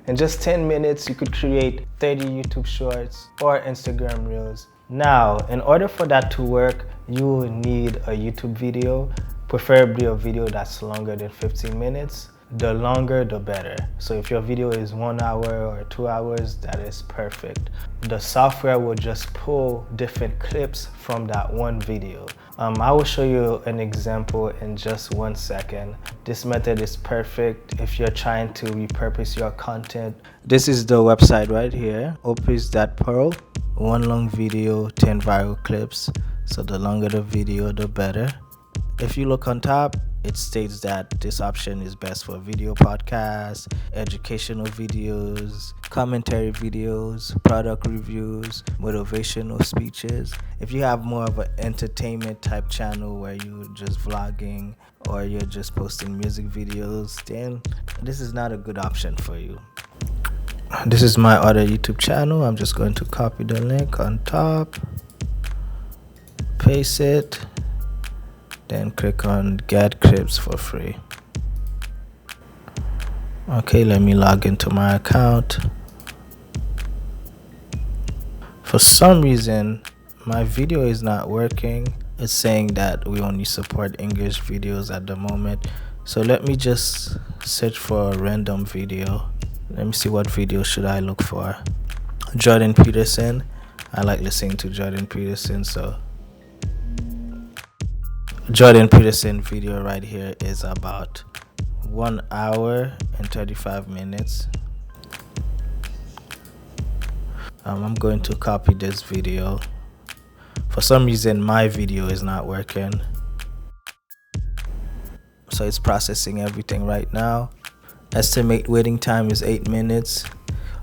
In just 10 minutes, you could create 30 YouTube shorts or Instagram reels. Now, in order for that to work, you need a YouTube video, preferably a video that's longer than 15 minutes. The longer, the better. So if your video is 1 hour or 2 hours, that is perfect. The software will just pull different clips from that one video. I will show you an example in just 1 second. This method is perfect if you're trying to repurpose your content. This is the website right here, opus.pearl. 1 long video, 10 viral clips. So the longer the video, the better. If you look on top, it states that this option is best for video podcasts, educational videos, commentary videos, product reviews, motivational speeches. If you have more of an entertainment type channel where you're just vlogging or you're just posting music videos, then this is not a good option for you. This is my other YouTube channel. I'm just going to copy the link on top, paste it, then click on get clips for free. Okay, let me log into my account. For some reason my video is not working. It's saying that we only support English videos at the moment. So let me just search for a random video. Let me see, what video should I look for? Jordan Peterson. I like listening to Jordan Peterson, so Jordan Peterson video right here is about 1 hour and 35 minutes. I'm going to copy this video. For some reason my video is not working, so it's processing everything right now. Estimate waiting time is 8 minutes.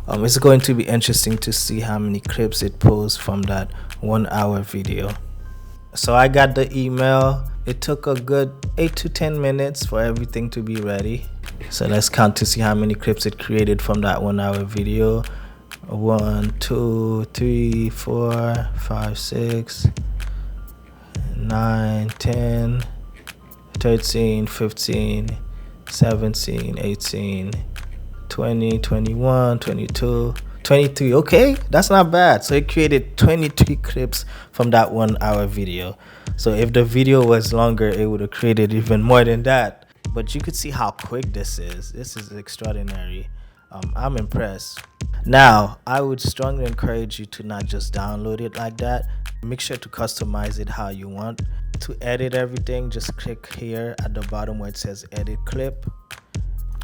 It's going to be interesting to see how many clips it pulls from that 1 hour video. So I got the email. It took a good 8 to 10 minutes for everything to be ready. So let's count to see how many clips it created from that 1 hour video. 1, 2, 3, 4, 5, 6, 9, 10, 13, 15, 17, 18, 20, 21, 22, 23. Okay, that's not bad. So it created 23 clips from that 1 hour video. So if the video was longer, it would have created even more than that. But you could see how quick this is. This is extraordinary. I'm impressed. Now, I would strongly encourage you to not just download it like that. Make sure to customize it how you want. To edit everything, just click here at the bottom where it says edit clip.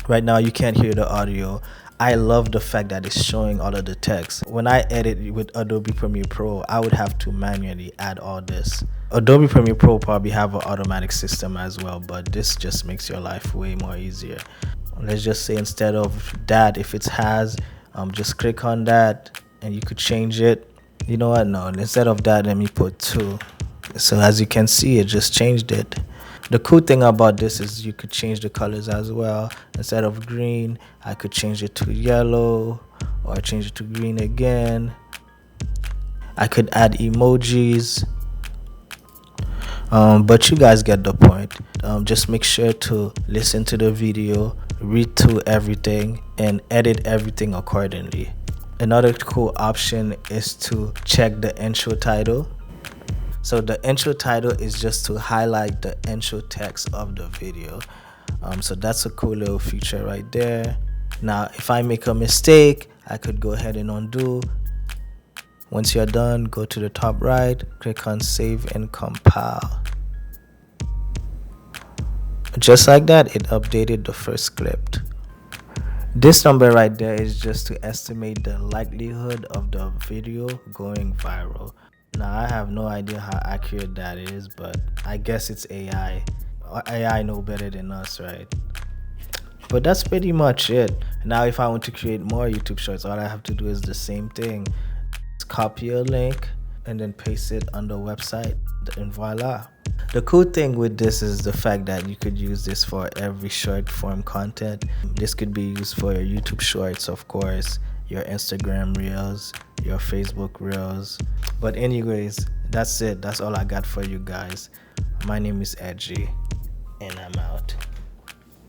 Right now you can't hear the audio. I love the fact that it's showing all of the text. When I edit with Adobe Premiere Pro, I would have to manually add all this. Adobe Premiere Pro probably have an automatic system as well, but this just makes your life way more easier. Let's just say instead of that, if it has, just click on that and you could change it. You know what? No, instead of that, let me put 2. So as you can see, it just changed it. The cool thing about this is you could change the colors as well. Instead of green, I could change it to yellow or change it to green again. I could add emojis. But you guys get the point. Just make sure to listen to the video, read through everything, and edit everything accordingly. Another cool option is to check the intro title. So the intro title is just to highlight the intro text of the video. So that's a cool little feature right there. Now, if I make a mistake, I could go ahead and undo. Once you're done, go to the top right, click on save and compile. Just like that, it updated the first clip. This number right there is just to estimate the likelihood of the video going viral. Now, I have no idea how accurate that is, but I guess it's AI. AI know better than us, right? But that's pretty much it. Now, if I want to create more YouTube shorts, all I have to do is the same thing. Just copy a link and then paste it on the website, and voila. The cool thing with this is the fact that you could use this for every short form content. This could be used for your YouTube shorts, of course, your Instagram reels, your Facebook reels. But anyways, that's it. That's all I got for you guys. My name is Edgy, and I'm out.